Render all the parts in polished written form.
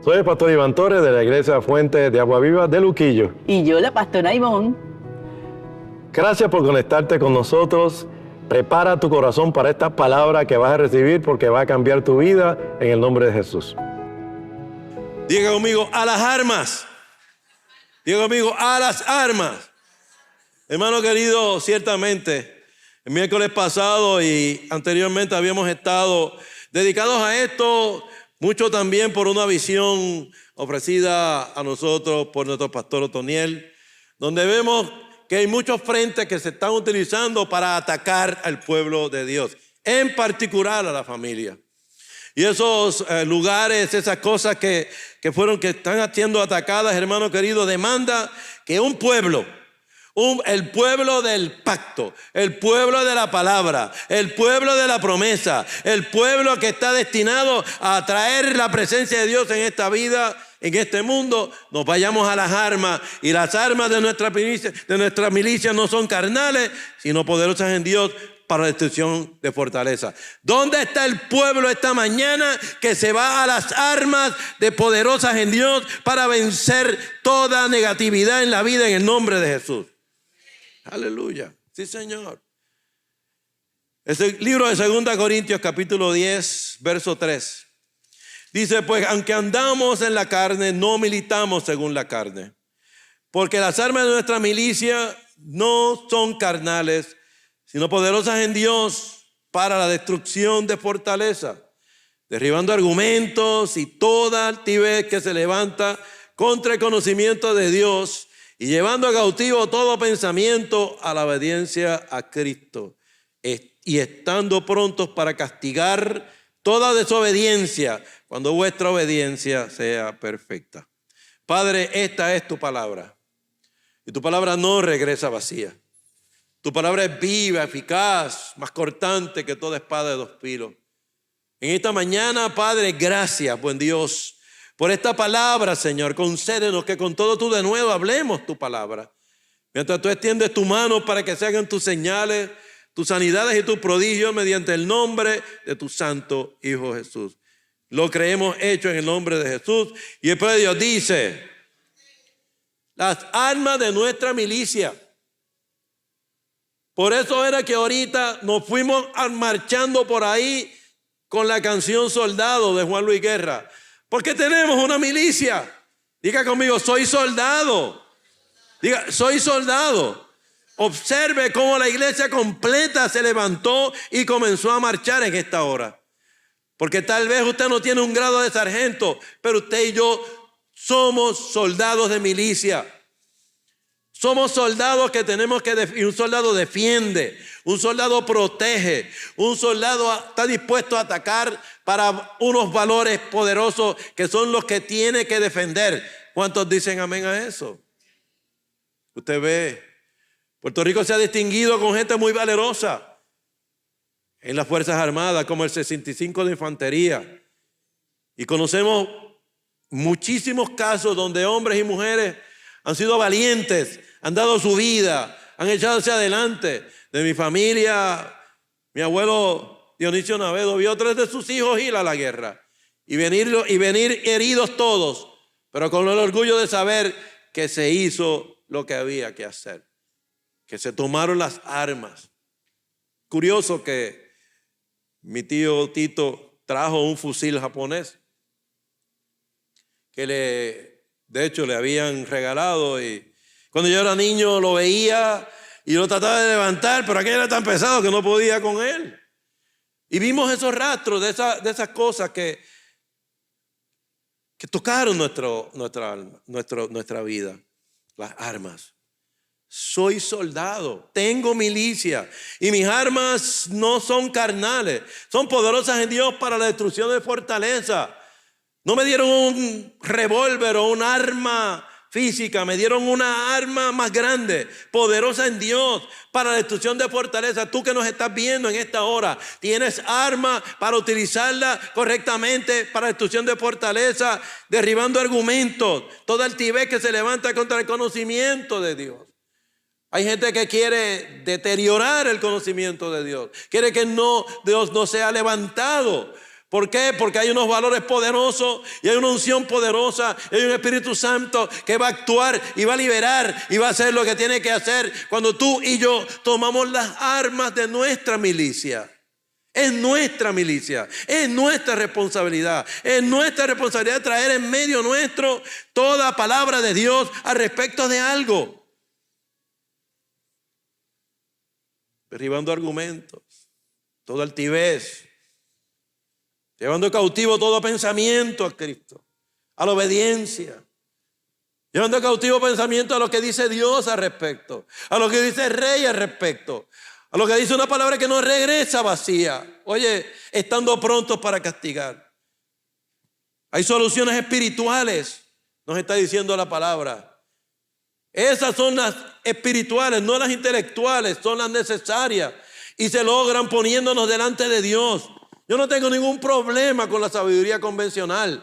Soy el pastor Iván Torres de la Iglesia Fuente de Agua Viva de Luquillo. Y yo, la pastora Ivonne. Gracias por conectarte con nosotros. Prepara tu corazón para esta palabra que vas a recibir porque va a cambiar tu vida en el nombre de Jesús. Diga conmigo, a las armas. Diga conmigo, a las armas. Hermano querido, ciertamente, el miércoles pasado y anteriormente habíamos estado dedicados a esto, mucho también por una visión ofrecida a nosotros por nuestro pastor Otoniel, donde vemos que hay muchos frentes que se están utilizando para atacar al pueblo de Dios, en particular a la familia. Y esos lugares, esas cosas que están siendo atacadas, hermano querido, demanda que un pueblo, el pueblo del pacto, el pueblo de la palabra, el pueblo de la promesa, el pueblo que está destinado a traer la presencia de Dios en esta vida, en este mundo, nos vayamos a las armas. Y las armas de nuestra milicia no son carnales, sino poderosas en Dios para la destrucción de fortaleza. ¿Dónde está el pueblo esta mañana que se va a las armas de poderosas en Dios para vencer toda negatividad en la vida en el nombre de Jesús? Aleluya. Sí, Señor. Es el libro de 2 Corintios capítulo 10, verso 3. Dice, pues aunque andamos en la carne, no militamos según la carne. Porque las armas de nuestra milicia no son carnales, sino poderosas en Dios para la destrucción de fortaleza, derribando argumentos y toda altivez que se levanta contra el conocimiento de Dios y llevando a cautivo todo pensamiento a la obediencia a Cristo, y estando prontos para castigar toda desobediencia cuando vuestra obediencia sea perfecta. Padre, esta es tu palabra, y tu palabra no regresa vacía. Tu palabra es viva, eficaz, más cortante que toda espada de dos filos. En esta mañana, Padre, gracias, buen Dios, por esta palabra, Señor. Concédenos que con todo tu de nuevo hablemos tu palabra. Mientras tú extiendes tu mano para que se hagan tus señales, tus sanidades y tus prodigios mediante el nombre de tu santo Hijo Jesús. Lo creemos hecho en el nombre de Jesús. Y el pueblo de Dios dice, las armas de nuestra milicia. Por eso era que ahorita nos fuimos marchando por ahí con la canción Soldado de Juan Luis Guerra. Porque tenemos una milicia. Diga conmigo, soy soldado. Diga, soy soldado. Observe cómo la iglesia completa se levantó y comenzó a marchar en esta hora. Porque tal vez usted no tiene un grado de sargento, pero usted y yo somos soldados de milicia. Somos soldados que tenemos que y un soldado defiende, un soldado protege, un soldado está dispuesto a atacar para unos valores poderosos que son los que tiene que defender. ¿Cuántos dicen amén a eso? Usted ve, Puerto Rico se ha distinguido con gente muy valerosa en las Fuerzas Armadas, como el 65 de Infantería. Y conocemos muchísimos casos donde hombres y mujeres han sido valientes, han dado su vida, han echado hacia adelante. De mi familia, mi abuelo Dionisio Navedo vio 3 de sus hijos ir a la guerra y venir heridos todos, pero con el orgullo de saber que se hizo lo que había que hacer, que se tomaron las armas. Curioso que mi tío Tito trajo un fusil japonés que de hecho le habían regalado, y cuando yo era niño lo veía y lo trataba de levantar, pero aquello era tan pesado que no podía con él. Y vimos esos rastros de esas cosas que tocaron nuestra vida, las armas. Soy soldado, tengo milicia y mis armas no son carnales, son poderosas en Dios para la destrucción de fortaleza. No me dieron un revólver o un arma física, me dieron una arma más grande, poderosa en Dios para la destrucción de fortaleza. Tú que nos estás viendo en esta hora, tienes arma para utilizarla correctamente para la destrucción de fortaleza, derribando argumentos, toda altivez que se levanta contra el conocimiento de Dios. Hay gente que quiere deteriorar el conocimiento de Dios, quiere que Dios no sea levantado. ¿Por qué? Porque hay unos valores poderosos y hay una unción poderosa y hay un Espíritu Santo que va a actuar y va a liberar y va a hacer lo que tiene que hacer cuando tú y yo tomamos las armas de nuestra milicia. Es nuestra milicia, es nuestra responsabilidad traer en medio nuestro toda palabra de Dios al respecto de algo. Derribando argumentos, toda altivez, llevando cautivo todo pensamiento a Cristo, a la obediencia. Llevando cautivo pensamiento a lo que dice Dios al respecto, a lo que dice el Rey al respecto, a lo que dice una palabra que no regresa vacía. Oye, estando prontos para castigar. Hay soluciones espirituales, nos está diciendo la palabra. Esas son las espirituales, no las intelectuales, son las necesarias y se logran poniéndonos delante de Dios. Yo no tengo ningún problema con la sabiduría convencional,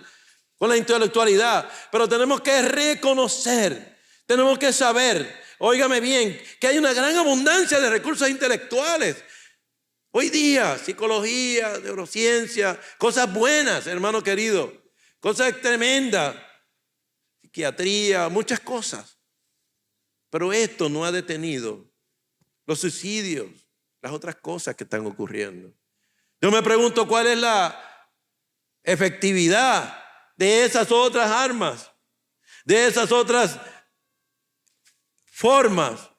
con la intelectualidad, pero tenemos que reconocer, tenemos que saber, óigame bien, que hay una gran abundancia de recursos intelectuales. Hoy día, psicología, neurociencia, cosas buenas, hermano querido, cosas tremendas, psiquiatría, muchas cosas. Pero esto no ha detenido los suicidios, las otras cosas que están ocurriendo. Yo me pregunto cuál es la efectividad de esas otras armas, de esas otras formas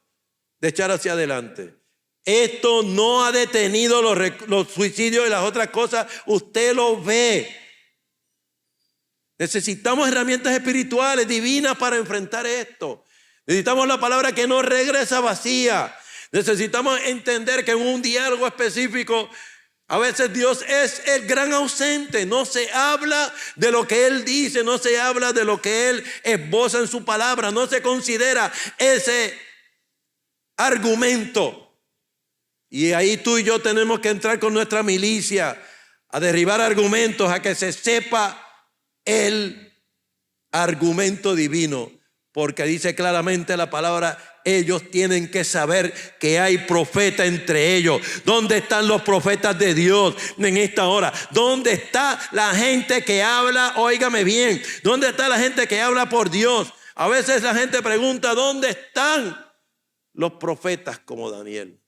de echar hacia adelante. Esto no ha detenido los suicidios y las otras cosas. Usted lo ve. Necesitamos herramientas espirituales, divinas para enfrentar esto. Necesitamos la palabra que no regresa vacía. Necesitamos entender que en un diálogo específico a veces Dios es el gran ausente. No se habla de lo que Él dice, no se habla de lo que Él esboza en su palabra, no se considera ese argumento. Y ahí tú y yo tenemos que entrar con nuestra milicia a derribar argumentos, a que se sepa el argumento divino. Porque dice claramente la palabra, ellos tienen que saber que hay profeta entre ellos. ¿Dónde están los profetas de Dios en esta hora? ¿Dónde está la gente que habla? Óigame bien, ¿dónde está la gente que habla por Dios? A veces la gente pregunta, ¿dónde están los profetas como Daniel?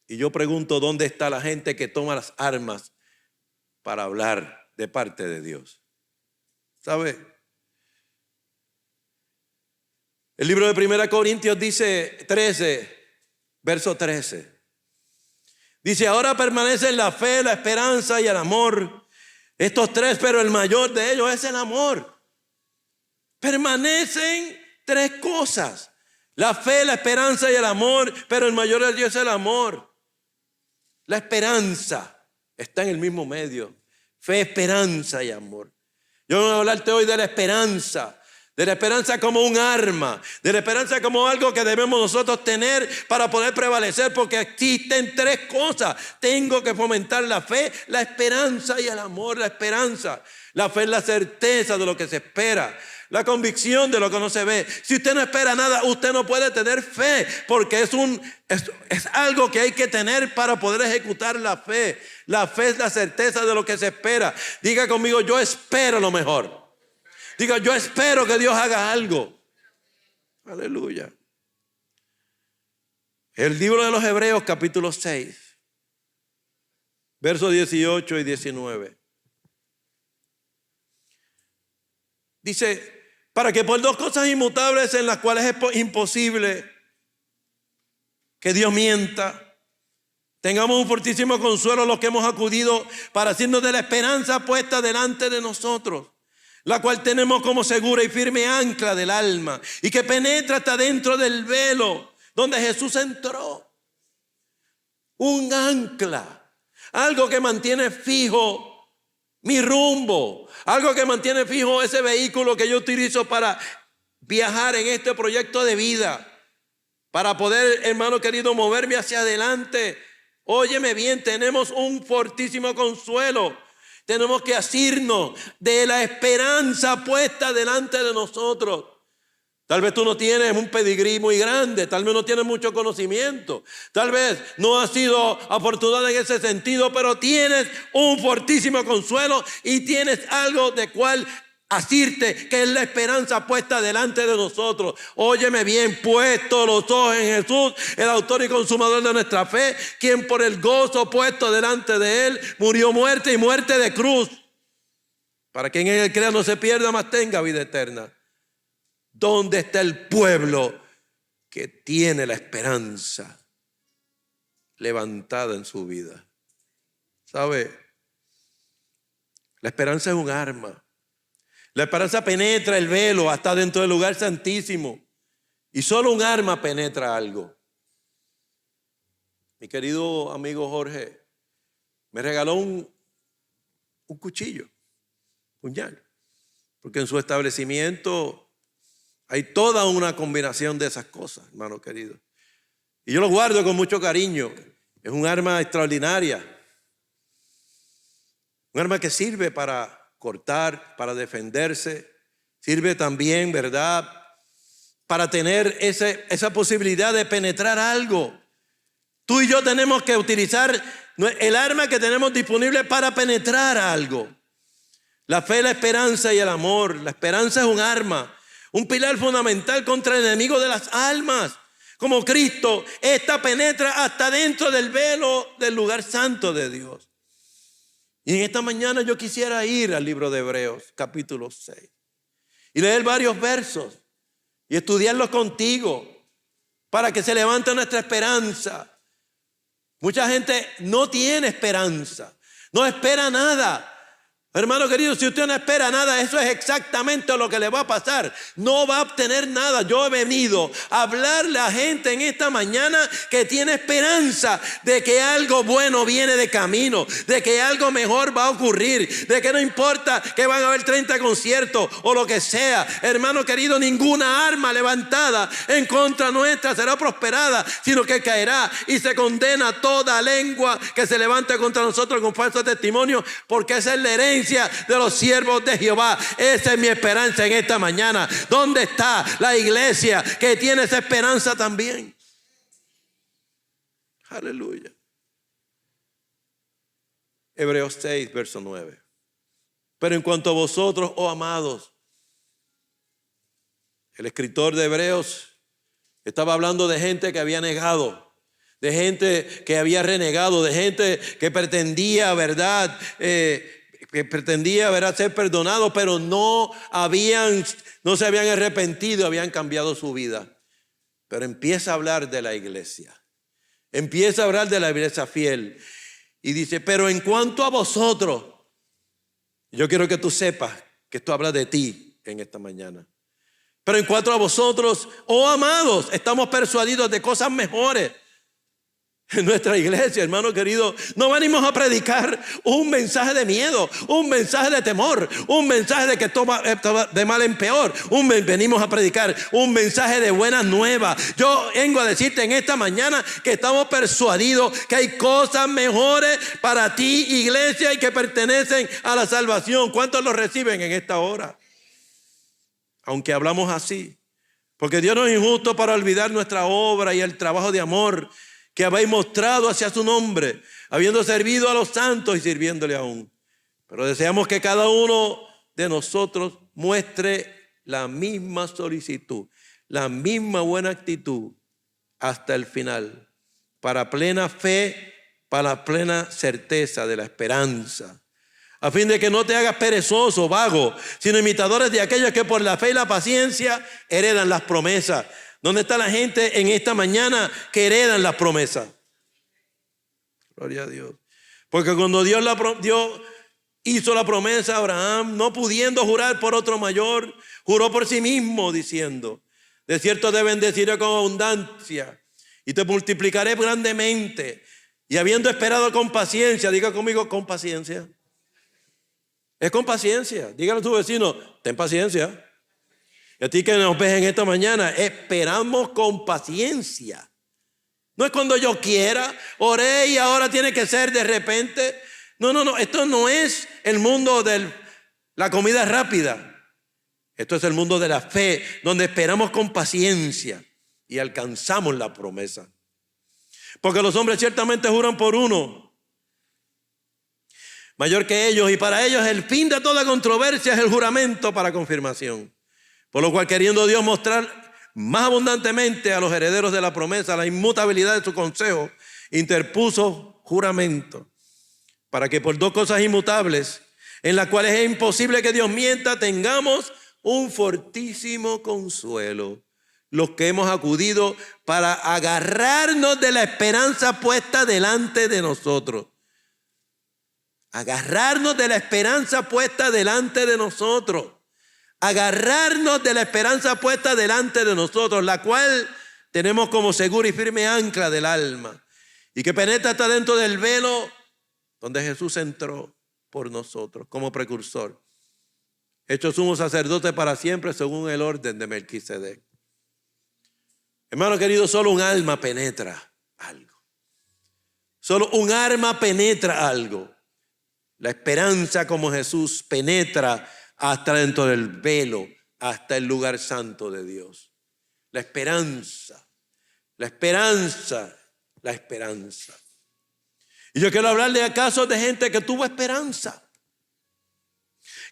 Y yo pregunto, ¿dónde está la gente que toma las armas para hablar de parte de Dios? ¿Sabe? El libro de 1 Corintios dice 13, verso 13. Dice, ahora permanecen la fe, la esperanza y el amor. Estos tres, pero el mayor de ellos es el amor. Permanecen tres cosas. La fe, la esperanza y el amor, pero el mayor de ellos es el amor. La esperanza está en el mismo medio. Fe, esperanza y amor. Yo voy a hablarte hoy de la esperanza como un arma, de la esperanza como algo que debemos nosotros tener para poder prevalecer, porque existen tres cosas. Tengo que fomentar la fe, la esperanza y el amor. La esperanza, la fe es la certeza de lo que se espera, la convicción de lo que no se ve. Si usted no espera nada, usted no puede tener fe, porque es algo que hay que tener para poder ejecutar la fe. La fe es la certeza de lo que se espera. Diga conmigo, yo espero lo mejor. Diga, yo espero que Dios haga algo. Aleluya. El libro de los Hebreos, capítulo 6, versos 18 y 19. Dice, para que por dos cosas inmutables en las cuales es imposible que Dios mienta, tengamos un fortísimo consuelo los que hemos acudido para hacernos de la esperanza puesta delante de nosotros, la cual tenemos como segura y firme ancla del alma y que penetra hasta dentro del velo donde Jesús entró. Un ancla, algo que mantiene fijo mi rumbo, algo que mantiene fijo ese vehículo que yo utilizo para viajar en este proyecto de vida, para poder, hermano querido, moverme hacia adelante. Óyeme bien, tenemos un fortísimo consuelo. Tenemos que asirnos de la esperanza puesta delante de nosotros. Tal vez tú no tienes un pedigrí muy grande, tal vez no tienes mucho conocimiento, tal vez no has sido afortunado en ese sentido, pero tienes un fortísimo consuelo y tienes algo de cual asirte, que es la esperanza puesta delante de nosotros. Óyeme bien, puesto los ojos en Jesús, el autor y consumador de nuestra fe, quien por el gozo puesto delante de él murió muerte y muerte de cruz, para que en él crea no se pierda, mas tenga vida eterna. ¿Dónde está el pueblo que tiene la esperanza levantada en su vida? ¿Sabe? La esperanza es un arma. La esperanza penetra el velo hasta dentro del lugar santísimo. Y solo un arma penetra algo. Mi querido amigo Jorge me regaló un cuchillo, puñal, porque en su establecimiento hay toda una combinación de esas cosas, hermano querido. Y yo lo guardo con mucho cariño. Es un arma extraordinaria. Un arma que sirve para cortar, para defenderse. Sirve también, ¿verdad?, para tener esa posibilidad de penetrar algo. Tú y yo tenemos que utilizar el arma que tenemos disponible para penetrar algo. La fe, la esperanza y el amor. La esperanza es un arma, un pilar fundamental contra el enemigo de las almas. Como Cristo, esta penetra hasta dentro del velo del lugar santo de Dios. Y en esta mañana yo quisiera ir al libro de Hebreos, capítulo 6, y leer varios versos y estudiarlos contigo para que se levante nuestra esperanza. Mucha gente no tiene esperanza, no espera nada. Hermano querido, si usted no espera nada, eso es exactamente lo que le va a pasar. No va a obtener nada. Yo he venido a hablarle a gente en esta mañana que tiene esperanza de que algo bueno viene de camino, de que algo mejor va a ocurrir, de que no importa que van a haber 30 conciertos o lo que sea. Hermano querido, ninguna arma levantada en contra nuestra será prosperada, sino que caerá, y se condena toda lengua que se levante contra nosotros con falso testimonio, porque esa es la herencia de los siervos de Jehová. Esa es mi esperanza en esta mañana. ¿Dónde está la iglesia que tiene esa esperanza también? Aleluya. Hebreos 6, verso 9. Pero en cuanto a vosotros, oh amados, el escritor de Hebreos estaba hablando de gente que había negado, de gente que había renegado, de gente que pretendía, ¿verdad?, que pretendía, ¿verdad?, ser perdonado, pero no se habían arrepentido, habían cambiado su vida. Pero empieza a hablar de la iglesia. Empieza a hablar de la iglesia fiel. Y dice, pero en cuanto a vosotros, yo quiero que tú sepas que esto habla de ti en esta mañana. Pero en cuanto a vosotros, oh amados, estamos persuadidos de cosas mejores. En nuestra iglesia, hermano querido, no venimos a predicar un mensaje de miedo, un mensaje de temor, un mensaje de que toma de mal en peor. Venimos a predicar un mensaje de buenas nuevas. Yo vengo a decirte en esta mañana que estamos persuadidos que hay cosas mejores para ti, iglesia, y que pertenecen a la salvación. ¿Cuántos lo reciben en esta hora? Aunque hablamos así, porque Dios no es injusto para olvidar nuestra obra y el trabajo de amor que habéis mostrado hacia su nombre, habiendo servido a los santos y sirviéndole aún. Pero deseamos que cada uno de nosotros muestre la misma solicitud, la misma buena actitud hasta el final, para plena fe, para plena certeza de la esperanza, a fin de que no te hagas perezoso, vago, sino imitadores de aquellos que por la fe y la paciencia heredan las promesas. ¿Dónde está la gente en esta mañana que heredan las promesas? Gloria a Dios. Porque cuando Dios hizo la promesa a Abraham, no pudiendo jurar por otro mayor, juró por sí mismo diciendo, de cierto te bendeciré con abundancia y te multiplicaré grandemente. Y habiendo esperado con paciencia, diga conmigo, con paciencia. Es con paciencia. Dígale a tu vecino, ten paciencia. Y a ti que nos ves en esta mañana, esperamos con paciencia. No es cuando yo quiera, oré y ahora tiene que ser de repente. No. Esto no es el mundo de la comida rápida. Esto es el mundo de la fe, donde esperamos con paciencia y alcanzamos la promesa. Porque los hombres ciertamente juran por uno mayor que ellos, y para ellos el fin de toda controversia es el juramento para confirmación. Por lo cual, queriendo Dios mostrar más abundantemente a los herederos de la promesa la inmutabilidad de su consejo, interpuso juramento, para que por 2 cosas inmutables, en las cuales es imposible que Dios mienta, tengamos un fortísimo consuelo, los que hemos acudido para agarrarnos de la esperanza puesta delante de nosotros. Agarrarnos de la esperanza puesta delante de nosotros. Agarrarnos de la esperanza puesta delante de nosotros, la cual tenemos como segura y firme ancla del alma, y que penetra hasta dentro del velo donde Jesús entró por nosotros como precursor, hecho sumo sacerdote para siempre según el orden de Melquisedec. Hermano querido, solo un alma penetra algo. Solo un alma penetra algo. La esperanza como Jesús penetra hasta dentro del velo, hasta el lugar santo de Dios. La esperanza, la esperanza, la esperanza. Y yo quiero hablarle a casos de gente que tuvo esperanza,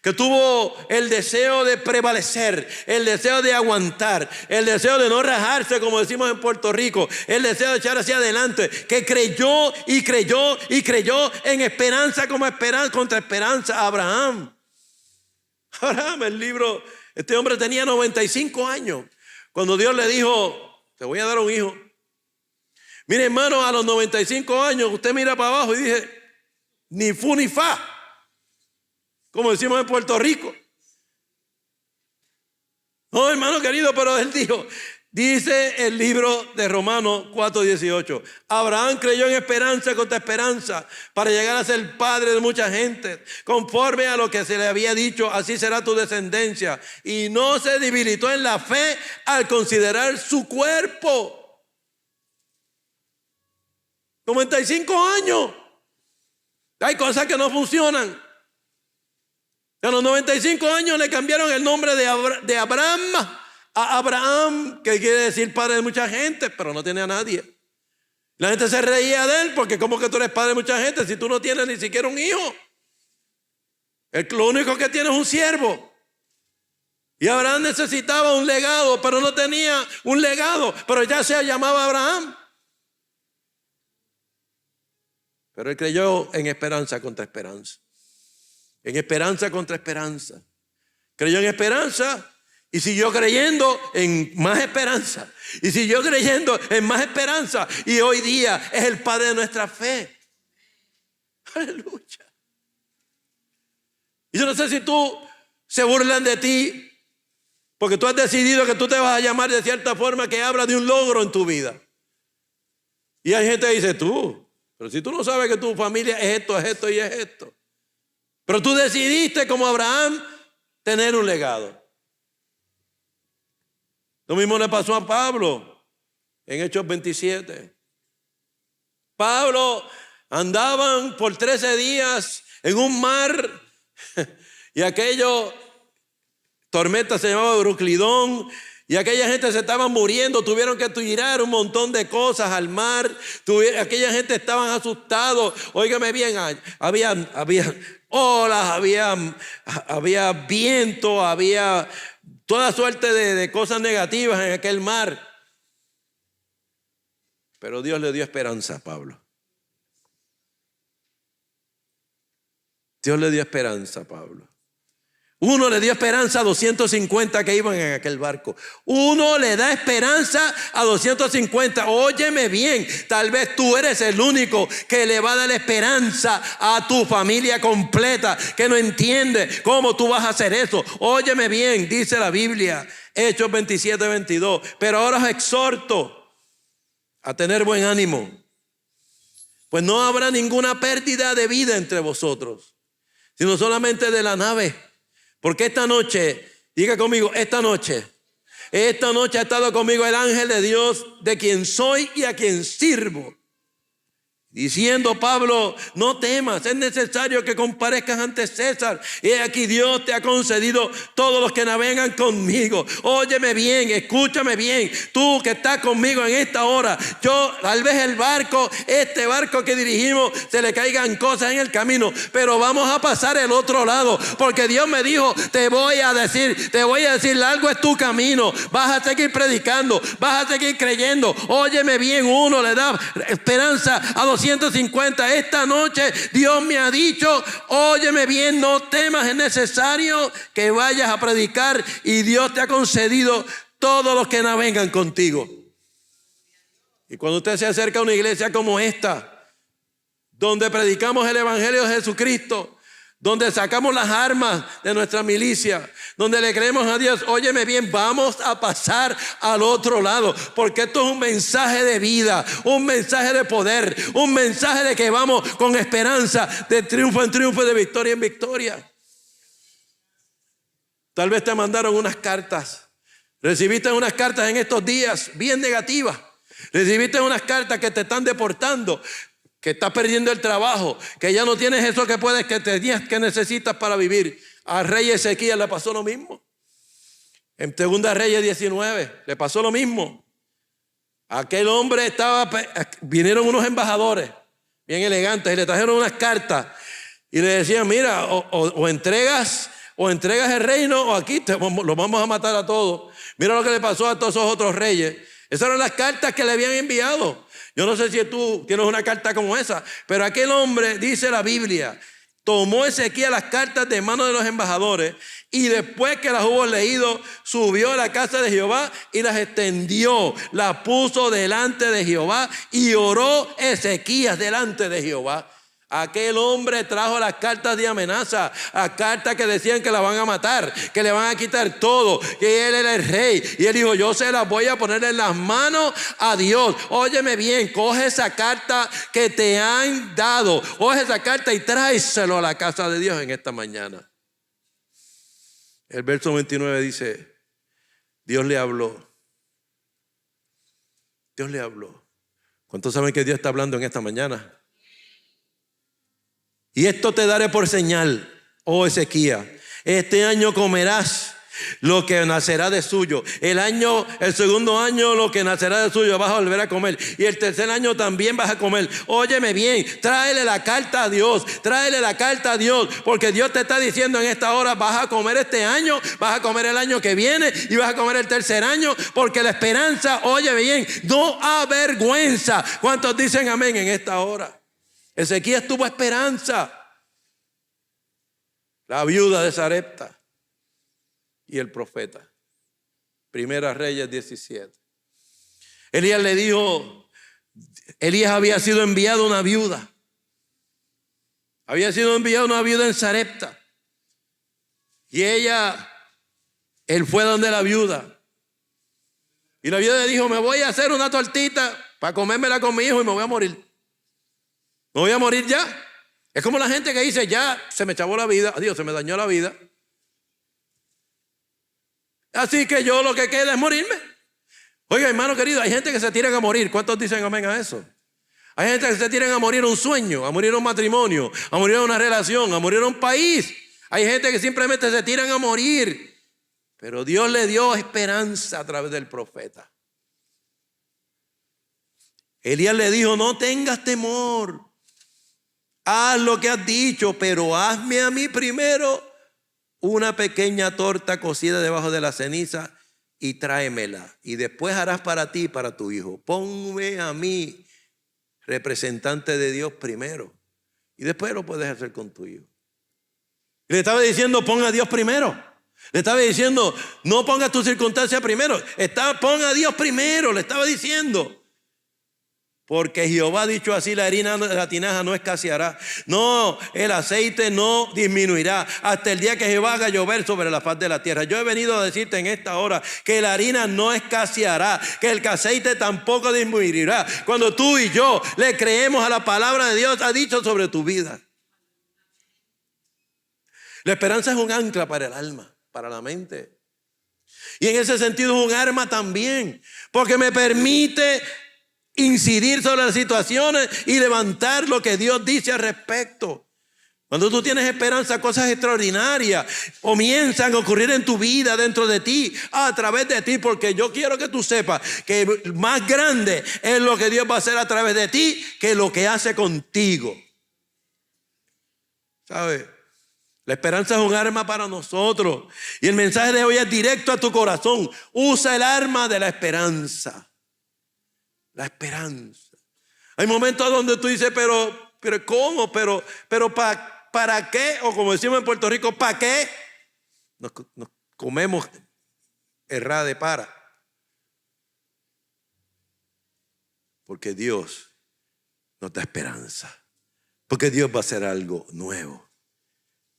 que tuvo el deseo de prevalecer, el deseo de aguantar, el deseo de no rajarse, como decimos en Puerto Rico, el deseo de echar hacia adelante, que creyó y creyó y creyó en esperanza como esperanza, contra esperanza. Abraham, el libro, este hombre tenía 95 años cuando Dios le dijo: te voy a dar un hijo. Mire, hermano, a los 95 años usted mira para abajo y dice: ni fu ni fa, como decimos en Puerto Rico. No, hermano querido, pero él dijo, dice el libro de Romanos 4:18, Abraham creyó en esperanza contra esperanza para llegar a ser padre de mucha gente. Conforme a lo que se le había dicho, así será tu descendencia. Y no se debilitó en la fe al considerar su cuerpo. 95 años. Hay cosas que no funcionan. A los 95 años le cambiaron el nombre de Abraham a Abraham, que quiere decir padre de mucha gente, pero no tiene a nadie. La gente se reía de él porque ¿cómo que tú eres padre de mucha gente si tú no tienes ni siquiera un hijo? Lo único que tiene es un siervo. Y Abraham necesitaba un legado, pero no tenía un legado, pero ya se llamaba Abraham. Pero él creyó en esperanza contra esperanza. En esperanza contra esperanza. Creyó en esperanza y siguió creyendo en más esperanza. Y siguió creyendo en más esperanza. Y hoy día es el padre de nuestra fe. Aleluya. Y yo no sé si tú se burlan de ti porque tú has decidido que tú te vas a llamar de cierta forma que habla de un logro en tu vida. Y hay gente que dice, pero si tú no sabes que tu familia es esto y es esto. Pero tú decidiste como Abraham tener un legado. Lo mismo le pasó a Pablo en Hechos 27. Pablo andaban por 13 días en un mar y aquello, tormenta se llamaba Euroclidón. Y aquella gente se estaba muriendo, tuvieron que tirar un montón de cosas al mar. Aquella gente estaban asustados. Óigame bien, había olas, había viento, había toda suerte de cosas negativas en aquel mar. Pero Dios le dio esperanza a Pablo. Dios le dio esperanza a Pablo. Uno le dio esperanza a 250 que iban en aquel barco. Uno le da esperanza a 250. Óyeme bien, tal vez tú eres el único que le va a dar esperanza a tu familia completa, que no entiende cómo tú vas a hacer eso. Óyeme bien, dice la Biblia, Hechos 27:22. Pero ahora os exhorto a tener buen ánimo, pues no habrá ninguna pérdida de vida entre vosotros, sino solamente de la nave. Porque esta noche, diga conmigo, esta noche ha estado conmigo el ángel de Dios, de quien soy y a quien sirvo. Diciendo Pablo, no temas, es necesario que comparezcas ante César. Y aquí Dios te ha concedido todos los que navegan conmigo. Óyeme bien, escúchame bien. Tú que estás conmigo en esta hora. Yo, tal vez este barco que dirigimos, se le caigan cosas en el camino. Pero vamos a pasar el otro lado. Porque Dios me dijo, te voy a decir, largo es tu camino. Vas a seguir predicando, vas a seguir creyendo. Óyeme bien, uno le da esperanza a 250. Esta noche Dios me ha dicho, óyeme bien, no temas, es necesario que vayas a predicar y Dios te ha concedido todos los que navegan contigo. Y cuando usted se acerca a una iglesia como esta, donde predicamos el evangelio de Jesucristo, donde sacamos las armas de nuestra milicia, donde le creemos a Dios, óyeme bien, vamos a pasar al otro lado, porque esto es un mensaje de vida, un mensaje de poder, un mensaje de que vamos con esperanza, de triunfo en triunfo, de victoria en victoria. Tal vez te mandaron unas cartas, recibiste unas cartas en estos días bien negativas, recibiste unas cartas que te están deportando, que estás perdiendo el trabajo, que ya no tienes eso que puedes, que tenías, que necesitas para vivir. A rey Ezequías le pasó lo mismo. En 2 Reyes 19 le pasó lo mismo. Aquel hombre vinieron unos embajadores bien elegantes y le trajeron unas cartas y le decían, mira, o entregas el reino o aquí los vamos a matar a todos. Mira lo que le pasó a todos esos otros reyes. Esas eran las cartas que le habían enviado. Yo no sé si tú tienes una carta como esa, pero aquel hombre, dice la Biblia, tomó Ezequías las cartas de manos de los embajadores y después que las hubo leído, subió a la casa de Jehová y las extendió, las puso delante de Jehová y oró Ezequías delante de Jehová. Aquel hombre trajo las cartas de amenaza, las cartas que decían que la van a matar, que le van a quitar todo, que él era el rey. Y él dijo, yo se las voy a poner en las manos a Dios. Óyeme bien, coge esa carta que te han dado, coge esa carta y tráeselo a la casa de Dios en esta mañana. El verso 29 dice, Dios le habló. Dios le habló. ¿Cuántos saben que Dios está hablando en esta mañana? Y esto te daré por señal, oh Ezequías, este año comerás lo que nacerá de suyo. El segundo año lo que nacerá de suyo vas a volver a comer. Y el tercer año también vas a comer. Óyeme bien, tráele la carta a Dios, tráele la carta a Dios, porque Dios te está diciendo en esta hora, vas a comer este año, vas a comer el año que viene y vas a comer el tercer año, porque la esperanza, óyeme bien, no avergüenza. ¿Cuántos dicen amén en esta hora? Ezequías tuvo esperanza. La viuda de Sarepta y el profeta. 1 Reyes 17. Elías le dijo, Elías había sido enviado una viuda. Había sido enviado una viuda en Sarepta. Y él fue donde la viuda. Y la viuda le dijo, me voy a hacer una tortita para comérmela con mi hijo y me voy a morir. ¿Me voy a morir ya? Es como la gente que dice, ya se me chavó la vida, adiós, se me dañó la vida. Así que yo lo que queda es morirme. Oiga, hermano querido, hay gente que se tiran a morir. ¿Cuántos dicen amén a eso? Hay gente que se tiran a morir un sueño, a morir un matrimonio, a morir una relación, a morir un país. Hay gente que simplemente se tiran a morir. Pero Dios le dio esperanza a través del profeta. Elías le dijo, no tengas temor. Haz lo que has dicho, pero hazme a mí primero una pequeña torta cocida debajo de la ceniza y tráemela. Y después harás para ti y para tu hijo. Ponme a mí representante de Dios primero. Y después lo puedes hacer con tu hijo. Le estaba diciendo, pon a Dios primero. Le estaba diciendo, no pongas tu circunstancia primero. Pon a Dios primero, le estaba diciendo. Porque Jehová ha dicho así, la harina de la tinaja no escaseará. No, el aceite no disminuirá hasta el día que Jehová haga llover sobre la faz de la tierra. Yo he venido a decirte en esta hora que la harina no escaseará, que el aceite tampoco disminuirá. Cuando tú y yo le creemos a la palabra de Dios, ha dicho sobre tu vida. La esperanza es un ancla para el alma, para la mente. Y en ese sentido es un arma también, porque me permite incidir sobre las situaciones y levantar lo que Dios dice al respecto. Cuando tú tienes esperanza, cosas extraordinarias comienzan a ocurrir en tu vida, dentro de ti, a través de ti, porque yo quiero que tú sepas que más grande es lo que Dios va a hacer a través de ti que lo que hace contigo. ¿Sabes? La esperanza es un arma para nosotros. Y el mensaje de hoy es directo a tu corazón. Usa el arma de la esperanza. La esperanza. Hay momentos donde tú dices, pero ¿cómo? Pero ¿para qué? O como decimos en Puerto Rico, ¿para qué? Nos comemos errada de para. Porque Dios nos da esperanza. Porque Dios va a hacer algo nuevo.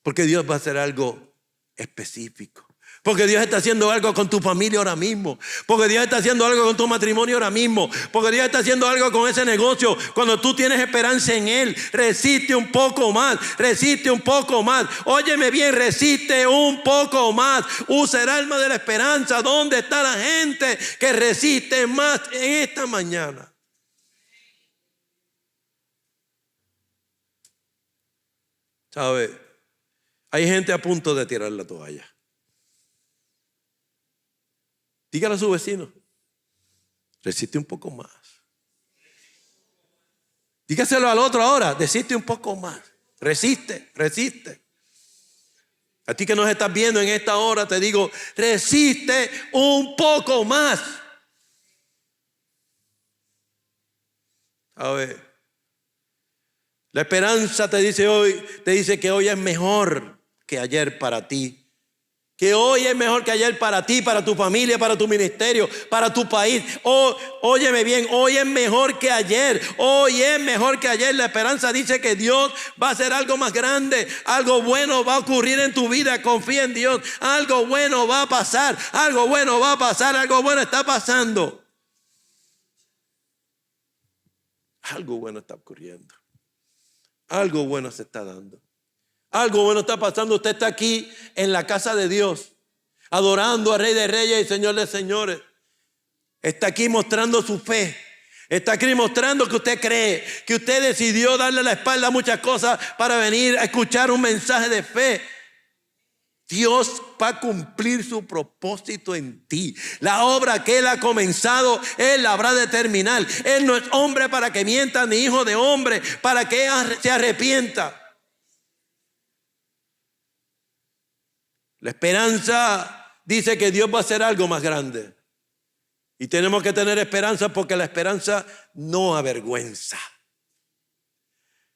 Porque Dios va a hacer algo específico. Porque Dios está haciendo algo con tu familia ahora mismo. Porque Dios está haciendo algo con tu matrimonio ahora mismo. Porque Dios está haciendo algo con ese negocio. Cuando tú tienes esperanza en Él, resiste un poco más. Resiste un poco más. Óyeme bien, resiste un poco más. Usa el alma de la esperanza. ¿Dónde está la gente que resiste más en esta mañana? ¿Sabe? Hay gente a punto de tirar la toalla. Dígale a su vecino, resiste un poco más. Dígaselo al otro ahora, resiste un poco más. Resiste. A ti que nos estás viendo en esta hora te digo, resiste un poco más. A ver, la esperanza te dice que hoy es mejor que ayer para ti. Que hoy es mejor que ayer para ti, para tu familia, para tu ministerio, para tu país. Óyeme bien, hoy es mejor que ayer. Hoy es mejor que ayer. La esperanza dice que Dios va a hacer algo más grande. Algo bueno va a ocurrir en tu vida. Confía en Dios. Algo bueno va a pasar. Algo bueno va a pasar. Algo bueno está pasando. Algo bueno está ocurriendo. Algo bueno se está dando. Algo bueno está pasando. Usted está aquí en la casa de Dios, adorando al Rey de Reyes y Señor de Señores. Está aquí mostrando su fe. Está aquí mostrando que usted cree, que usted decidió darle la espalda a muchas cosas para venir a escuchar un mensaje de fe. Dios va a cumplir su propósito en ti. La obra que Él ha comenzado, Él la habrá de terminar. Él no es hombre para que mienta, ni hijo de hombre para que se arrepienta. La esperanza dice que Dios va a hacer algo más grande. Y tenemos que tener esperanza porque la esperanza no avergüenza.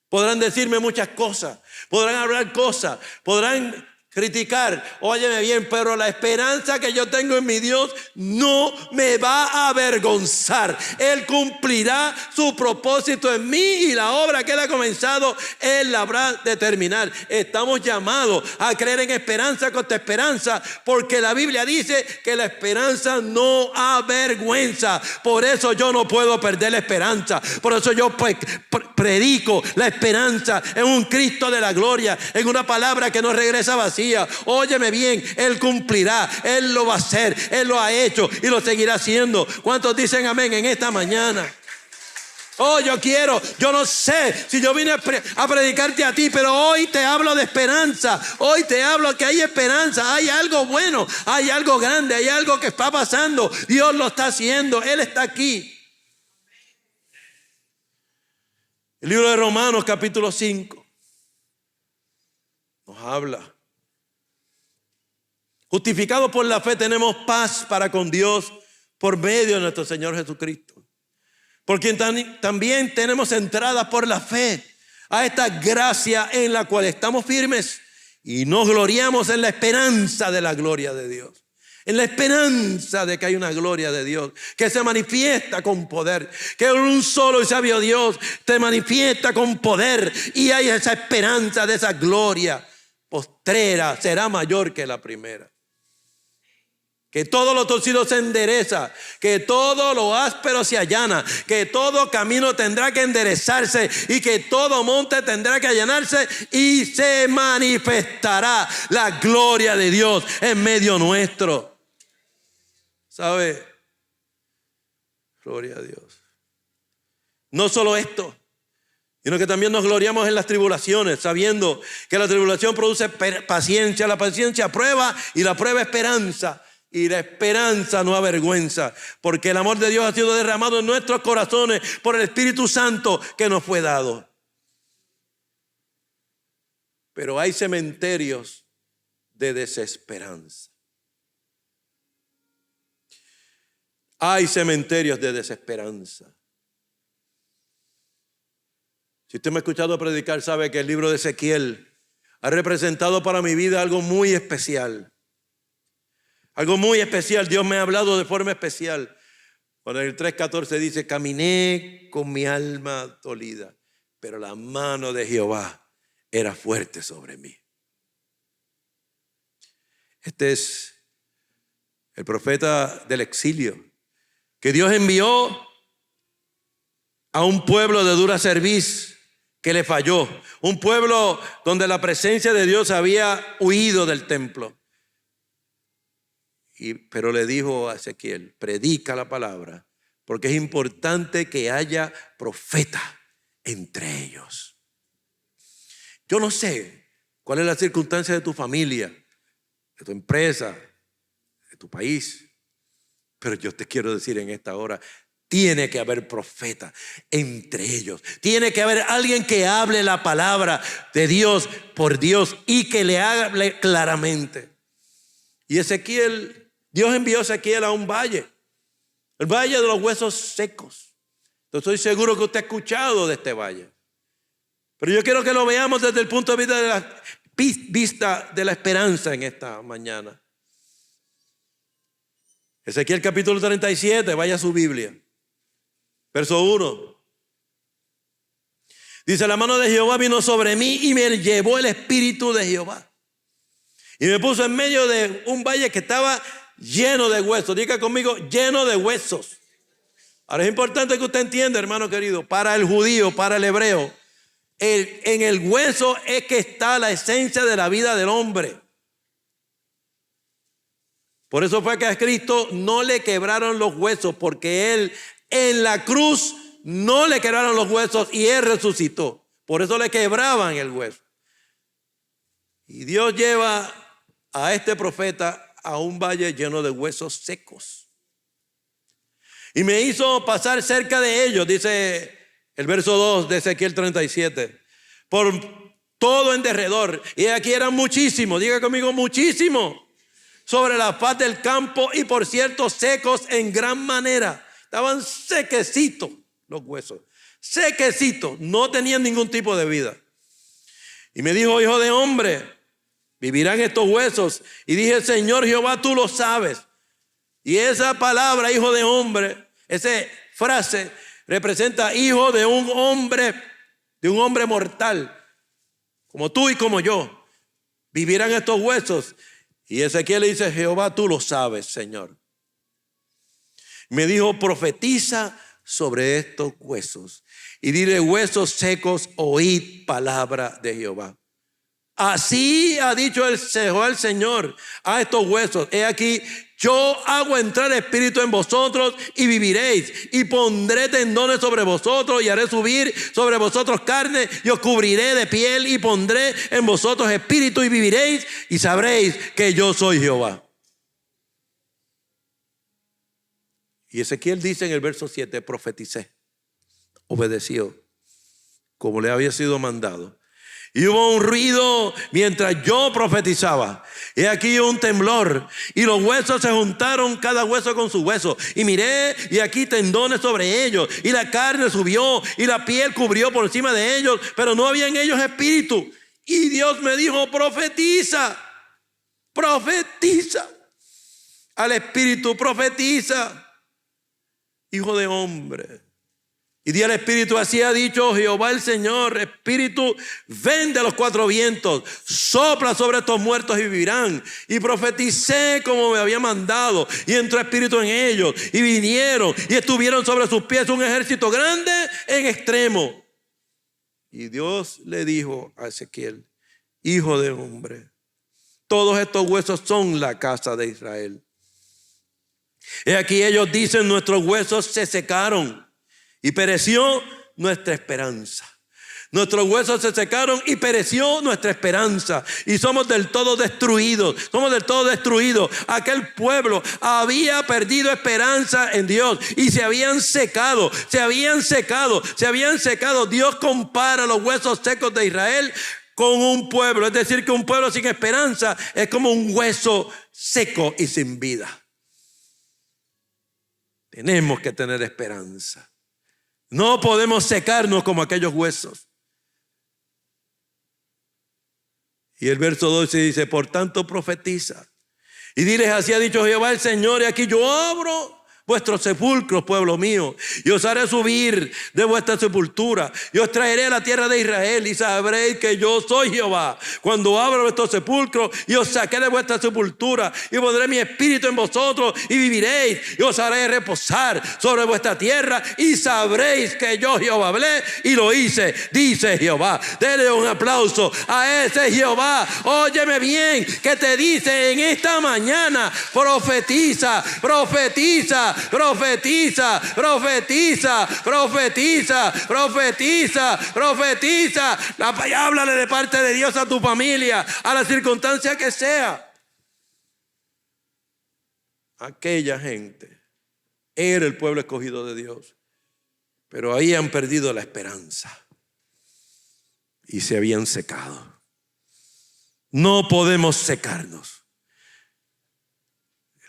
Podrán decirme muchas cosas, podrán hablar cosas, podrán criticar. Óyeme bien, pero la esperanza que yo tengo en mi Dios no me va a avergonzar. Él cumplirá su propósito en mí y la obra que Él ha comenzado, Él la habrá de terminar. Estamos llamados a creer en esperanza contra esperanza, porque la Biblia dice que la esperanza no avergüenza. Por eso yo no puedo perder la esperanza. Por eso yo predico la esperanza en un Cristo de la gloria, en una palabra que no regresa vacía. Óyeme bien, Él cumplirá, Él lo va a hacer, Él lo ha hecho y lo seguirá haciendo. ¿Cuántos dicen amén en esta mañana? Yo no sé si yo vine a predicarte a ti, pero hoy te hablo de esperanza. Hoy te hablo que hay esperanza, hay algo bueno, hay algo grande, hay algo que está pasando. Dios lo está haciendo, Él está aquí. El libro de Romanos capítulo 5 nos habla. Justificados por la fe tenemos paz para con Dios por medio de nuestro Señor Jesucristo. Por quien también tenemos entrada por la fe a esta gracia en la cual estamos firmes y nos gloriamos en la esperanza de la gloria de Dios. En la esperanza de que hay una gloria de Dios que se manifiesta con poder, que un solo y sabio Dios te manifiesta con poder, y hay esa esperanza de esa gloria postrera será mayor que la primera. Que todo lo torcido se endereza, que todo lo áspero se allana, que todo camino tendrá que enderezarse y que todo monte tendrá que allanarse, y se manifestará la gloria de Dios en medio nuestro. ¿Sabe? Gloria a Dios. No solo esto, sino que también nos gloriamos en las tribulaciones, sabiendo que la tribulación produce paciencia, la paciencia prueba y la prueba esperanza. Y la esperanza no avergüenza, porque el amor de Dios ha sido derramado en nuestros corazones por el Espíritu Santo que nos fue dado. Pero hay cementerios de desesperanza. Hay cementerios de desesperanza. Si usted me ha escuchado predicar, sabe que el libro de Ezequiel ha representado para mi vida algo muy especial. Algo muy especial. Dios me ha hablado de forma especial. Cuando en el 3:14 dice, caminé con mi alma dolida, pero la mano de Jehová era fuerte sobre mí. Este es el profeta del exilio, que Dios envió a un pueblo de dura cerviz que le falló. Un pueblo donde la presencia de Dios había huido del templo. Pero le dijo a Ezequiel, predica la palabra, porque es importante que haya profeta entre ellos. Yo no sé cuál es la circunstancia de tu familia, de tu empresa, de tu país, pero yo te quiero decir en esta hora, tiene que haber profeta entre ellos. Tiene que haber alguien que hable la palabra de Dios por Dios y que le hable claramente. Y Ezequiel, Dios envió a Ezequiel a un valle, el valle de los huesos secos. Entonces estoy seguro que usted ha escuchado de este valle. Pero yo quiero que lo veamos desde el punto de vista de la esperanza en esta mañana. Ezequiel capítulo 37, vaya a su Biblia. Verso 1. Dice, la mano de Jehová vino sobre mí y me llevó el espíritu de Jehová. Y me puso en medio de un valle que estaba lleno de huesos. Diga conmigo, lleno de huesos. Ahora es importante que usted entienda, hermano querido, para el judío, para el hebreo, en el hueso es que está la esencia de la vida del hombre. Por eso fue que a Cristo no le quebraron los huesos, porque Él en la cruz no le quebraron los huesos y Él resucitó. Por eso le quebraban el hueso. Y Dios lleva a este profeta a un valle lleno de huesos secos. Y me hizo pasar cerca de ellos, dice el verso 2 de Ezequiel 37, por todo en derredor. Y aquí eran muchísimos, diga conmigo, muchísimos, sobre la faz del campo y por cierto secos en gran manera. Estaban sequecitos los huesos, sequecitos, no tenían ningún tipo de vida. Y me dijo, hijo de hombre, ¿vivirán estos huesos? Y dije, Señor Jehová, tú lo sabes. Y esa palabra, hijo de hombre, esa frase representa hijo de un hombre mortal, como tú y como yo. ¿Vivirán estos huesos? Y Ezequiel le dice, Jehová, tú lo sabes, Señor. Me dijo, profetiza sobre estos huesos y dile, huesos secos, oíd palabra de Jehová. Así ha dicho el Señor a estos huesos. He aquí, yo hago entrar espíritu en vosotros y viviréis. Y pondré tendones sobre vosotros y haré subir sobre vosotros carne y os cubriré de piel y pondré en vosotros espíritu y viviréis y sabréis que yo soy Jehová. Y Ezequiel dice en el verso 7, profeticé, obedeció como le había sido mandado. Y hubo un ruido mientras yo profetizaba. Y aquí un temblor. Y los huesos se juntaron, cada hueso con su hueso. Y miré, y aquí tendones sobre ellos. Y la carne subió, y la piel cubrió por encima de ellos. Pero no había en ellos espíritu. Y Dios me dijo, profetiza. Profetiza. Al espíritu, profetiza. Hijo de hombre. Y di al espíritu, así ha dicho Jehová el Señor, espíritu, ven de los cuatro vientos, sopla sobre estos muertos y vivirán. Y profeticé como me había mandado, y entró espíritu en ellos, y vinieron, y estuvieron sobre sus pies un ejército grande en extremo. Y Dios le dijo a Ezequiel, hijo de hombre, todos estos huesos son la casa de Israel. Y aquí ellos dicen, nuestros huesos se secaron. Y pereció nuestra esperanza. Nuestros huesos se secaron y pereció nuestra esperanza. Y somos del todo destruidos. Somos del todo destruidos. Aquel pueblo había perdido esperanza en Dios. Y se habían secado. Se habían secado. Se habían secado. Dios compara los huesos secos de Israel con un pueblo. Es decir, que un pueblo sin esperanza es como un hueso seco y sin vida. Tenemos que tener esperanza. No podemos secarnos como aquellos huesos. Y el verso 12 dice: por tanto profetiza y diles, así ha dicho Jehová el Señor, y aquí yo abro vuestros sepulcros, pueblo mío, y os haré subir de vuestra sepultura, y os traeré a la tierra de Israel, y sabréis que yo soy Jehová, cuando abro vuestros sepulcros, y os saqué de vuestra sepultura, y pondré mi espíritu en vosotros, y viviréis, y os haré reposar sobre vuestra tierra, y sabréis que yo Jehová hablé, y lo hice, dice Jehová. Dele un aplauso a ese Jehová. Óyeme bien, que te dice en esta mañana: profetiza, profetiza, profetiza, profetiza, profetiza, profetiza, profetiza. Háblale de parte de Dios a tu familia, a la circunstancia que sea. Aquella gente era el pueblo escogido de Dios, pero ahí han perdido la esperanza y se habían secado. No podemos secarnos.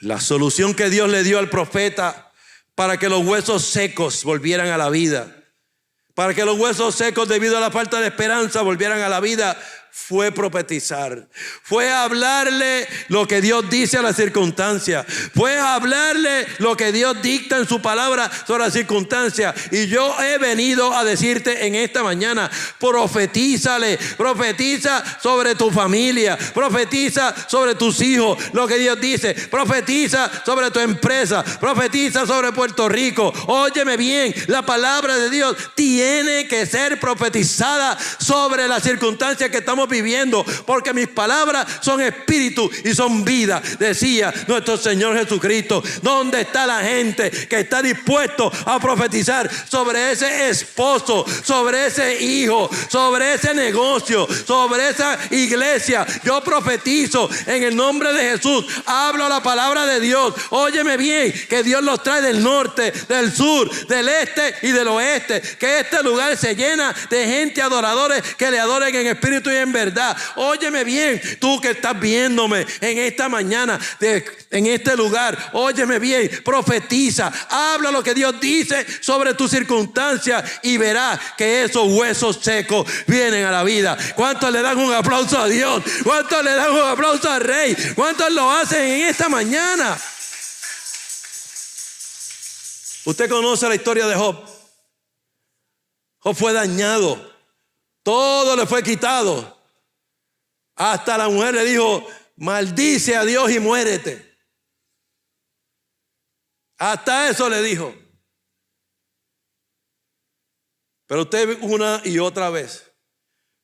La solución que Dios le dio al profeta para que los huesos secos volvieran a la vida, para que los huesos secos, debido a la falta de esperanza, volvieran a la vida, fue profetizar, fue hablarle lo que Dios dice a la circunstancia, fue hablarle lo que Dios dicta en su palabra sobre la circunstancia. Y yo he venido a decirte en esta mañana: profetízale, profetiza sobre tu familia, profetiza sobre tus hijos lo que Dios dice, profetiza sobre tu empresa, profetiza sobre Puerto Rico. Óyeme bien, la palabra de Dios tiene que ser profetizada sobre la circunstancia que estamos viviendo, porque mis palabras son espíritu y son vida, decía nuestro Señor Jesucristo. ¿Dónde está la gente que está dispuesto a profetizar sobre ese esposo, sobre ese hijo, sobre ese negocio, sobre esa iglesia? Yo profetizo en el nombre de Jesús, hablo la palabra de Dios. Óyeme bien, que Dios los trae del norte, del sur, del este y del oeste, que este lugar se llena de gente adoradores que le adoren en espíritu y en verdad. Óyeme bien, tú que estás viéndome en esta mañana, en este lugar, óyeme bien, profetiza, habla lo que Dios dice sobre tu circunstancia y verás que esos huesos secos vienen a la vida. ¿Cuántos le dan un aplauso a Dios? ¿Cuántos le dan un aplauso al Rey? ¿Cuántos lo hacen en esta mañana? Usted conoce la historia de Job. Job fue dañado, todo le fue quitado. Hasta la mujer le dijo: maldice a Dios y muérete. Hasta eso le dijo. Pero usted una y otra vez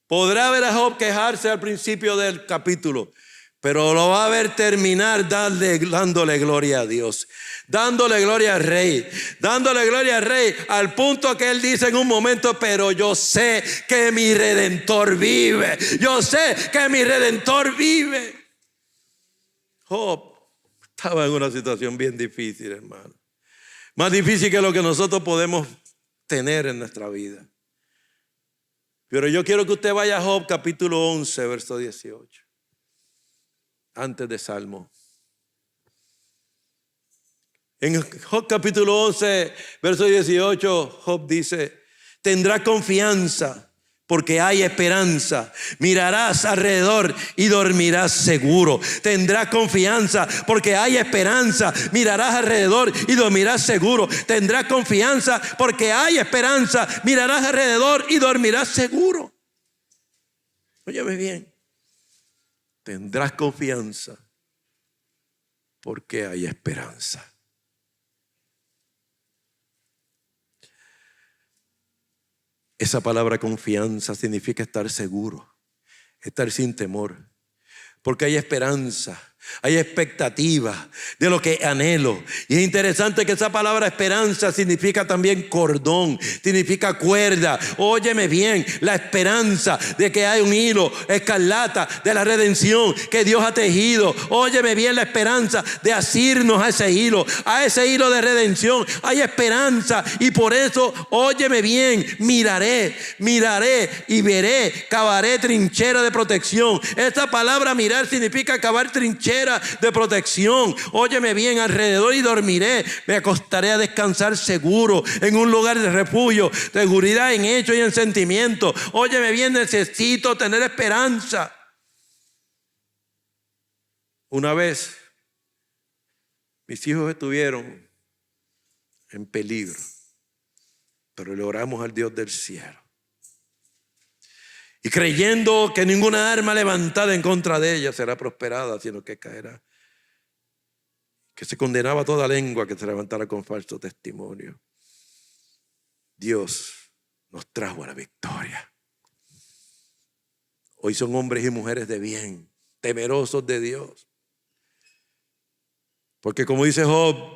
podrá ver a Job quejarse al principio del capítulo, pero lo va a ver terminar dándole gloria a Dios, dándole gloria al Rey, dándole gloria al Rey, al punto que él dice en un momento: pero yo sé que mi Redentor vive, yo sé que mi Redentor vive. Job estaba en una situación bien difícil, hermano, más difícil que lo que nosotros podemos tener en nuestra vida. Pero yo quiero que usted vaya a Job capítulo 11, verso 18. Antes de Salmo. En Job capítulo 11, verso 18, Job dice: tendrás confianza porque hay esperanza. Mirarás alrededor y dormirás seguro. Tendrás confianza porque hay esperanza. Mirarás alrededor y dormirás seguro. Tendrás confianza porque hay esperanza. Mirarás alrededor y dormirás seguro. Óyeme bien. Tendrás confianza porque hay esperanza. Esa palabra confianza significa estar seguro, estar sin temor, porque hay esperanza. hay expectativa de lo que anhelo. Y es interesante que esa palabra esperanza significa también cordón, significa cuerda. Óyeme bien, la esperanza de que hay un hilo escarlata de la redención que Dios ha tejido. Óyeme bien, la esperanza de asirnos a ese hilo de redención. Hay esperanza y por eso, óyeme bien, miraré y veré, cavaré trinchera de protección. Esta palabra mirar significa cavar trinchera de protección. Óyeme bien, alrededor y dormiré. Me acostaré a descansar seguro en un lugar de refugio, seguridad en hecho y en sentimiento. Óyeme bien, necesito tener esperanza. Una vez mis hijos estuvieron en peligro, pero le oramos al Dios del cielo. Y creyendo que ninguna arma levantada en contra de ella será prosperada, sino que caerá. Que se condenaba toda lengua que se levantara con falso testimonio. Dios nos trajo a la victoria. Hoy son hombres y mujeres de bien, temerosos de Dios. Porque como dice Job,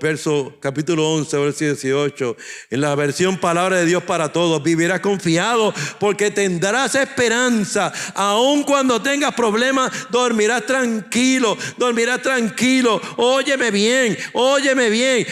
capítulo 11, verso 18, en la versión Palabra de Dios para Todos, vivirás confiado porque tendrás esperanza. Aun cuando tengas problemas, dormirás tranquilo. Óyeme bien.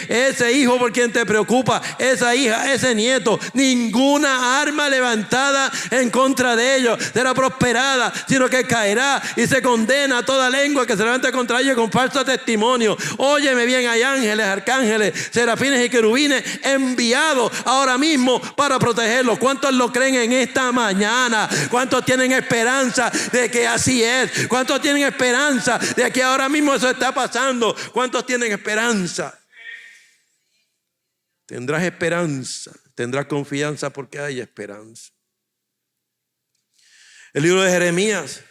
Ese hijo por quien te preocupa, esa hija, ese nieto, ninguna arma levantada en contra de ellos será prosperada, sino que caerá y se condena a toda lengua que se levante contra ellos con falso testimonio. Óyeme bien, hay ángeles, arcángeles, serafines y querubines enviados ahora mismo para protegerlos. ¿Cuántos lo creen en esta mañana? ¿Cuántos tienen esperanza de que así es? ¿Cuántos tienen esperanza de que ahora mismo eso está pasando? ¿Cuántos tienen esperanza? Tendrás esperanza, tendrás confianza porque hay esperanza. El libro de Jeremías,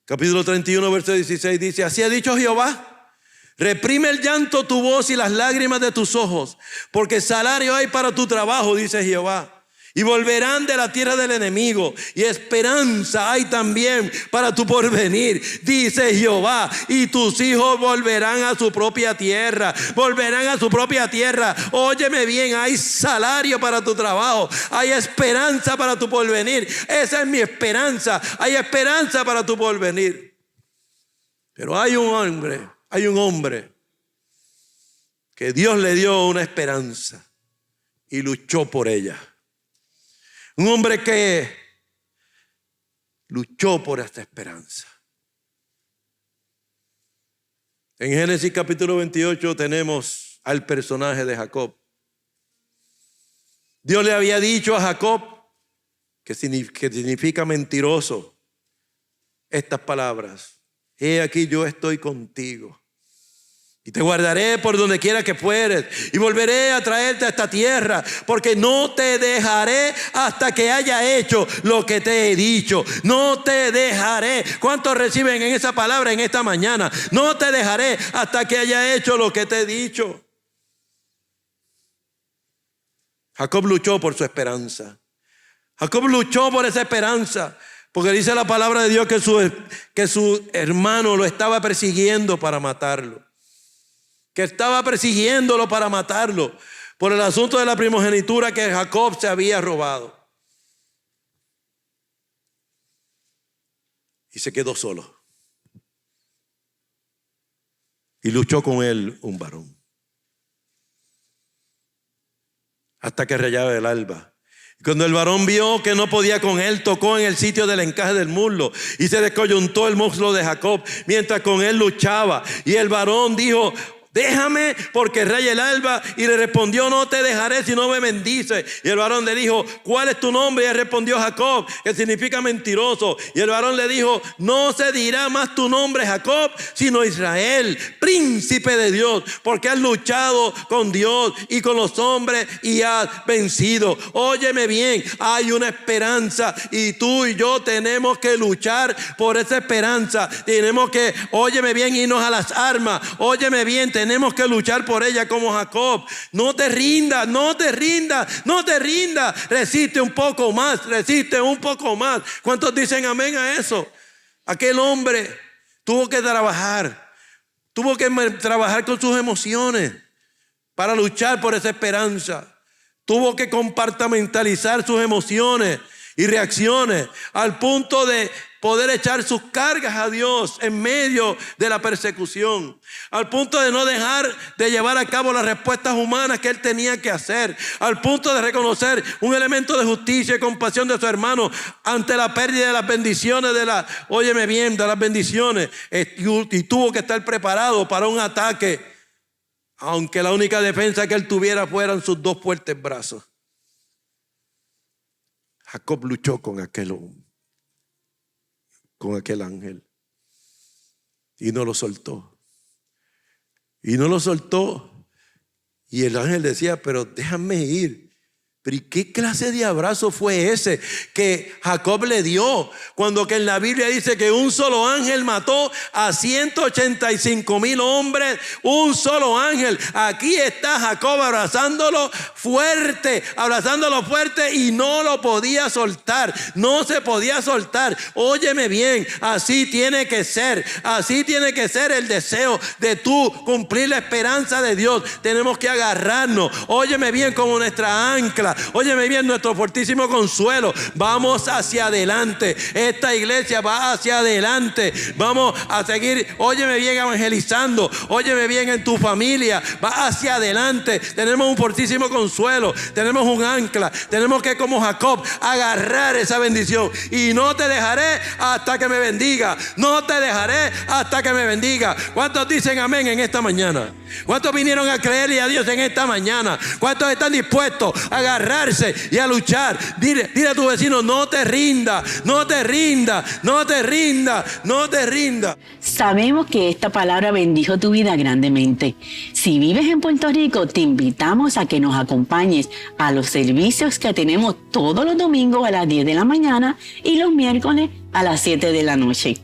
capítulo 31, verso 16 dice: así ha dicho Jehová, reprime el llanto tu voz y las lágrimas de tus ojos, porque salario hay para tu trabajo, dice Jehová. Y volverán de la tierra del enemigo, y esperanza hay también para tu porvenir, dice Jehová. Y tus hijos volverán a su propia tierra. Óyeme bien, hay salario para tu trabajo, hay esperanza para tu porvenir. Esa es mi esperanza, hay esperanza para tu porvenir. Pero hay un hombre que Dios le dio una esperanza y luchó por ella. Un hombre que luchó por esta esperanza. En Génesis capítulo 28 tenemos al personaje de Jacob. Dios le había dicho a Jacob, que significa mentiroso, estas palabras: he aquí yo estoy contigo. Y te guardaré por donde quiera que fueres, y volveré a traerte a esta tierra, porque no te dejaré hasta que haya hecho lo que te he dicho. No te dejaré. ¿Cuántos reciben en esa palabra en esta mañana? No te dejaré hasta que haya hecho lo que te he dicho. Jacob luchó por su esperanza. Jacob luchó por esa esperanza, porque dice la palabra de Dios que su hermano lo estaba persiguiendo para matarlo. Que estaba persiguiéndolo para matarlo por el asunto de la primogenitura que Jacob se había robado. Y se quedó solo. Y luchó con él un varón. Hasta que rayaba el alba. Cuando el varón vio que no podía con él, tocó en el sitio del encaje del muslo y se descoyuntó el muslo de Jacob mientras con él luchaba. Y el varón dijo: déjame porque raya el alba. Y le respondió: no te dejaré si no me bendices. Y el varón le dijo: ¿cuál es tu nombre? Y él respondió: Jacob, que significa mentiroso. Y el varón le dijo: no se dirá más tu nombre Jacob, sino Israel, príncipe de Dios, porque has luchado con Dios y con los hombres y has vencido. Óyeme bien, hay una esperanza y tú y yo tenemos que luchar por esa esperanza. Tenemos que, óyeme bien, irnos a las armas. Óyeme bien, tenemos que luchar por ella como Jacob. No te rindas. Resiste un poco más. ¿Cuántos dicen amén a eso? Aquel hombre tuvo que trabajar con sus emociones para luchar por esa esperanza. Tuvo que compartimentalizar sus emociones y reacciones al punto de poder echar sus cargas a Dios en medio de la persecución, al punto de no dejar de llevar a cabo las respuestas humanas que él tenía que hacer, al punto de reconocer un elemento de justicia y compasión de su hermano ante la pérdida de las bendiciones, de las bendiciones, y tuvo que estar preparado para un ataque, aunque la única defensa que él tuviera fueran sus dos fuertes brazos. Jacob luchó con aquel ángel y no lo soltó. Y no lo soltó. Y el ángel decía, pero déjame ir. Pero ¿y qué clase de abrazo fue ese que Jacob le dio? Cuando que en la Biblia dice que un solo ángel mató a 185,000 hombres. Un solo ángel. Aquí está Jacob abrazándolo fuerte y no lo podía soltar. No se podía soltar. Óyeme bien, así tiene que ser. Así tiene que ser el deseo de tú cumplir la esperanza de Dios. Tenemos que agarrarnos. Óyeme bien, como nuestra ancla. Óyeme bien, nuestro fortísimo consuelo. Vamos hacia adelante. Esta iglesia va hacia adelante. Vamos a seguir, óyeme bien, evangelizando. Óyeme bien, en tu familia. Va hacia adelante. Tenemos un fortísimo consuelo. Tenemos un ancla. Tenemos que, como Jacob, agarrar esa bendición. Y no te dejaré hasta que me bendiga. No te dejaré hasta que me bendiga. ¿Cuántos dicen amén en esta mañana? ¿Cuántos vinieron a creerle a Dios en esta mañana? ¿Cuántos están dispuestos a agarrarse y a luchar? Dile a tu vecino, no te rinda, no te rinda, no te rinda, no te rinda. Sabemos que esta palabra bendijo tu vida grandemente. Si vives en Puerto Rico, te invitamos a que nos acompañes a los servicios que tenemos todos los domingos a las 10 de la mañana y los miércoles a las 7 de la noche.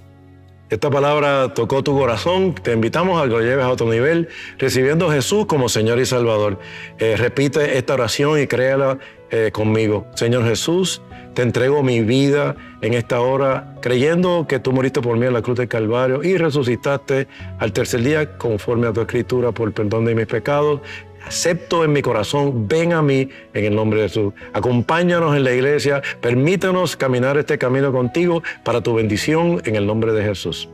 Esta palabra tocó tu corazón. Te invitamos a que lo lleves a otro nivel, recibiendo a Jesús como Señor y Salvador. Repite esta oración y créala conmigo. Señor Jesús, te entrego mi vida en esta hora, creyendo que tú moriste por mí en la cruz del Calvario y resucitaste al tercer día conforme a tu escritura por el perdón de mis pecados. Acepto en mi corazón, ven a mí en el nombre de Jesús. Acompáñanos en la iglesia, permítanos caminar este camino contigo para tu bendición en el nombre de Jesús.